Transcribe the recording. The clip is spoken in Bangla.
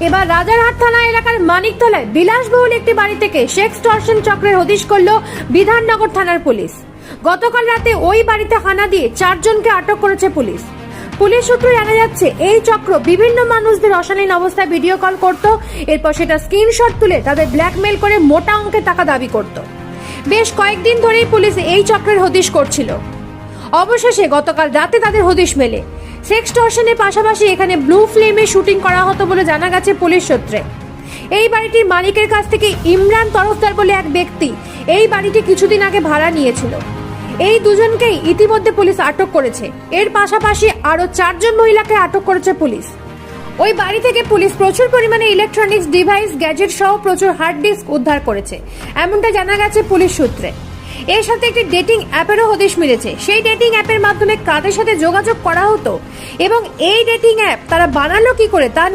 এবার রাজারহাট থানা এলাকার মানিকতলায় বিলাসবহুল একটি বাড়ি থেকে সেক্সটর্শন চক্রের হদিশ করল বিধাননগর থানার পুলিশ। গতকাল রাতে ওই বাড়িতে হানা দিয়ে 4 জনকে আটক করেছে পুলিশ। পুলিশ সূত্রে জানা যাচ্ছে এই চক্র বিভিন্ন মানুষদের অশালীন অবস্থায় ভিডিও কল করত, এরপর সেটা স্ক্রিনশট তুলে তাদের ব্ল্যাকমেল করে মোটা অঙ্কের টাকা দাবি করত। বেশ কয়েকদিন ধরেই পুলিশ এই চক্রের হদিশ করছিল। অবশেষে গতকাল রাতে তাদের হদিশ মেলে। সেক্সটর্শনের পাশাপাশি এখানে ব্লু ফিল্মে শুটিং করা হতো বলে জানা গেছে পুলিশ সূত্রে। এই বাড়িটির মালিকের কাছ থেকে ইমরান তরফদার বলে এক ব্যক্তি এই বাড়িটি কিছুদিন আগে ভাড়া নিয়েছিল। এই দুজনকেই ইতিমধ্যে পুলিশ আটক করেছে। এর পাশাপাশি আরো 4 জন মহিলাকে আটক করেছে পুলিশ। ওই বাড়ি থেকে পুলিশ প্রচুর পরিমাণে ইলেকট্রনিক্স ডিভাইস, গ্যাজেট সহ প্রচুর হার্ড ডিস্ক উদ্ধার করেছে, এমনটা জানা গেছে পুলিশ সূত্রে। এর সাথে একটি ডেটিং অ্যাপেরও হদিশ মিলেছে। সেই ডেটিং অ্যাপের মাধ্যমে কাদের সাথে যোগাযোগ করা হতো এবং এই ডেটিং অ্যাপ তারা বানালো কি করে তা নিয়ে